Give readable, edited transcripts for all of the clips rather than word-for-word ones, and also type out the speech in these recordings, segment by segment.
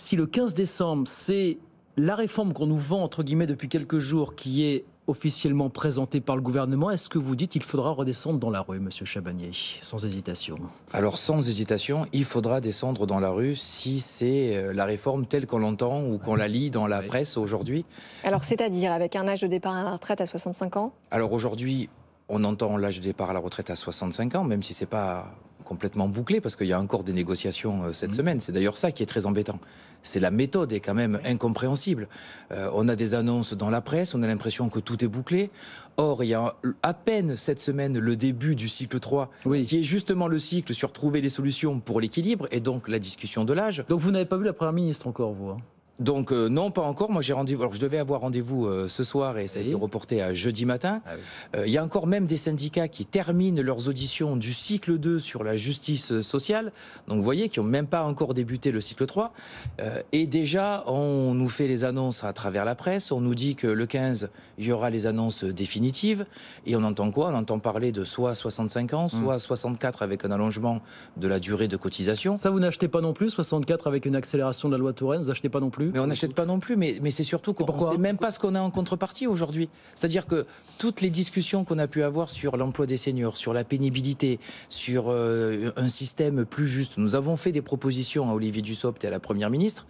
Si le 15 décembre, c'est la réforme qu'on nous vend, entre guillemets, depuis quelques jours, qui est officiellement présentée par le gouvernement, est-ce que vous dites qu'il faudra redescendre dans la rue, monsieur Chabagnier, sans hésitation? Alors sans hésitation, il faudra descendre dans la rue si c'est la réforme telle qu'on l'entend ou qu'on la lit dans la presse aujourd'hui. Alors c'est-à-dire avec un âge de départ à la retraite à 65 ans? Alors aujourd'hui, on entend l'âge de départ à la retraite à 65 ans, même si c'est pas complètement bouclé, parce qu'il y a encore des négociations cette semaine. C'est d'ailleurs ça qui est très embêtant. C'est la méthode est quand même incompréhensible. On a des annonces dans la presse, on a l'impression que tout est bouclé. Or, il y a à peine cette semaine le début du cycle 3, qui est justement le cycle sur trouver les solutions pour l'équilibre, et donc la discussion de l'âge. Donc vous n'avez pas vu la Première ministre encore, vous, hein? Donc non, pas encore. Moi j'ai rendez-vous. Alors je devais avoir rendez-vous ce soir et ça a été reporté à jeudi matin. Il y a encore même des syndicats qui terminent leurs auditions du cycle 2 sur la justice sociale. Donc vous voyez, qui n'ont même pas encore débuté le cycle 3. Et déjà, on nous fait les annonces à travers la presse. On nous dit que le 15, il y aura les annonces définitives. Et on entend quoi? On entend parler de soit 65 ans, soit 64 avec un allongement de la durée de cotisation. Ça, vous n'achetez pas non plus, 64 avec une accélération de la loi Touraine, vous n'achetez pas non plus? Mais on n'achète pas non plus, mais c'est surtout qu'on ne sait même pas ce qu'on a en contrepartie aujourd'hui. C'est-à-dire que toutes les discussions qu'on a pu avoir sur l'emploi des seniors, sur la pénibilité, sur un système plus juste, nous avons fait des propositions à Olivier Dussopt et à la Première ministre,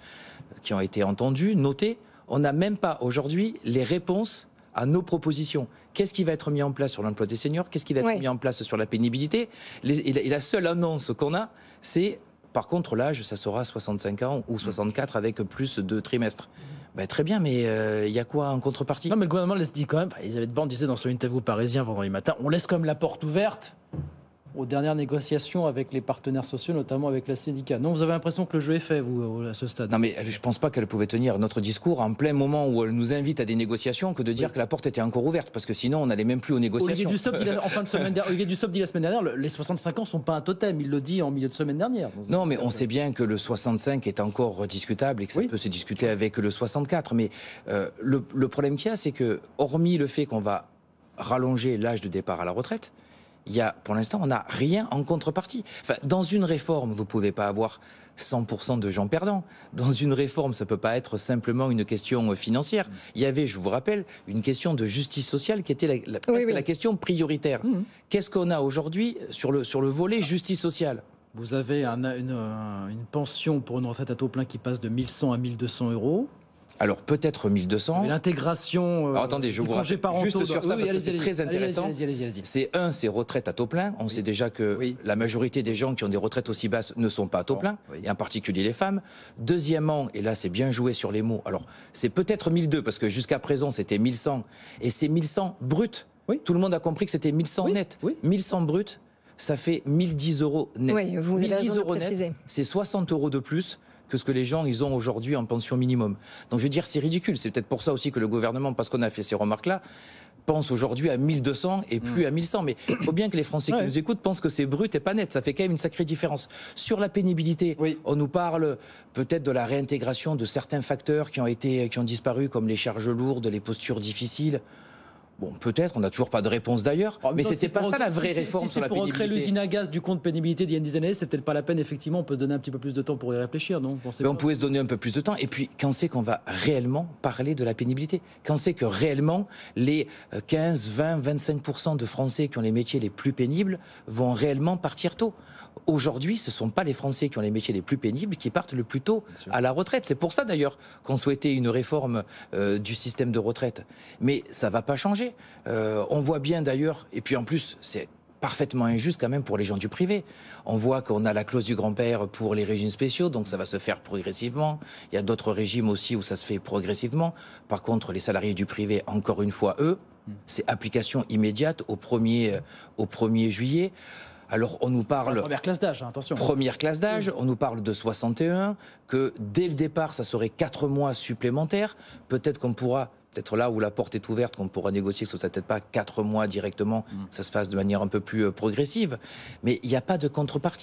qui ont été entendues, notées. On n'a même pas aujourd'hui les réponses à nos propositions. Qu'est-ce qui va être mis en place sur l'emploi des seniors? Qu'est-ce qui va être mis en place sur la pénibilité? Et la seule annonce qu'on a, c'est... Par contre, l'âge, ça sera 65 ans ou 64 avec plus de trimestres. Ben, très bien, mais il y a quoi en contrepartie? Non, mais le gouvernement laisse dit quand même, Elisabeth Borne disait dans son interview parisien vendredi matin, on laisse quand même la porte ouverte aux dernières négociations avec les partenaires sociaux, notamment avec la syndicat. Non, vous avez l'impression que le jeu est fait, vous, à ce stade? Non, mais je ne pense pas qu'elle pouvait tenir notre discours en plein moment où elle nous invite à des négociations que de dire que la porte était encore ouverte, parce que sinon on n'allait même plus aux négociations. Olivier Dussopt dit la semaine dernière, les 65 ans ne sont pas un totem, il le dit en milieu de semaine dernière. Non, mais on sait bien que le 65 est encore discutable et que ça peut se discuter avec le 64. Mais le problème qu'il y a, c'est que, hormis le fait qu'on va rallonger l'âge de départ à la retraite, pour l'instant, on n'a rien en contrepartie. Enfin, dans une réforme, vous ne pouvez pas avoir 100% de gens perdants. Dans une réforme, ça ne peut pas être simplement une question financière. Il y avait, je vous rappelle, une question de justice sociale qui était la question prioritaire. Qu'est-ce qu'on a aujourd'hui sur le volet justice sociale? Vous avez une pension pour une retraite à taux plein qui passe de 1100 à 1200 euros. Alors peut-être 1200. L'intégration. Attendez, je vous rappelle juste sur ça parce que c'est très intéressant. C'est retraite à taux plein. On sait déjà que la majorité des gens qui ont des retraites aussi basses ne sont pas à taux plein, et en particulier les femmes. Deuxièmement, et là c'est bien joué sur les mots. Alors c'est peut-être 1200 parce que jusqu'à présent c'était 1100 et c'est 1100 brut. Tout le monde a compris que c'était 1100 net. 1100 brut, ça fait 1010 euros net. Oui, vous avez 1010 euros net, c'est 60 euros de plus que ce que les gens ils ont aujourd'hui en pension minimum. Donc je veux dire, c'est ridicule. C'est peut-être pour ça aussi que le gouvernement, parce qu'on a fait ces remarques-là, pense aujourd'hui à 1200 et plus à 1100. Mais il faut bien que les Français qui nous écoutent pensent que c'est brut et pas net. Ça fait quand même une sacrée différence. Sur la pénibilité, on nous parle peut-être de la réintégration de certains facteurs qui ont disparu, comme les charges lourdes, les postures difficiles. Bon, peut-être, on n'a toujours pas de réponse d'ailleurs, mais c'était pas ça la vraie réforme sur la pénibilité. Si c'est pour recréer l'usine à gaz du compte pénibilité d'il y a une dizaine d'années, c'est peut-être pas la peine, effectivement, on peut se donner un petit peu plus de temps pour y réfléchir, non? Mais on pouvait se donner un peu plus de temps, et puis quand c'est qu'on va réellement parler de la pénibilité? Quand c'est que réellement, les 15, 20, 25% de Français qui ont les métiers les plus pénibles vont réellement partir tôt? Aujourd'hui, ce ne sont pas les Français qui ont les métiers les plus pénibles qui partent le plus tôt à la retraite. C'est pour ça d'ailleurs qu'on souhaitait une réforme du système de retraite. Mais ça ne va pas changer. On voit bien d'ailleurs, et puis en plus, c'est parfaitement injuste quand même pour les gens du privé. On voit qu'on a la clause du grand-père pour les régimes spéciaux, donc ça va se faire progressivement. Il y a d'autres régimes aussi où ça se fait progressivement. Par contre, les salariés du privé, encore une fois, eux, c'est application immédiate au 1er juillet. Alors on nous parle... Première classe d'âge, attention. Première classe d'âge, on nous parle de 61, que dès le départ, ça serait 4 mois supplémentaires. Peut-être qu'on pourra... Peut-être là où la porte est ouverte, qu'on pourra négocier, que ce soit peut-être pas 4 mois directement, que ça se fasse de manière un peu plus progressive. Mais il n'y a pas de contrepartie.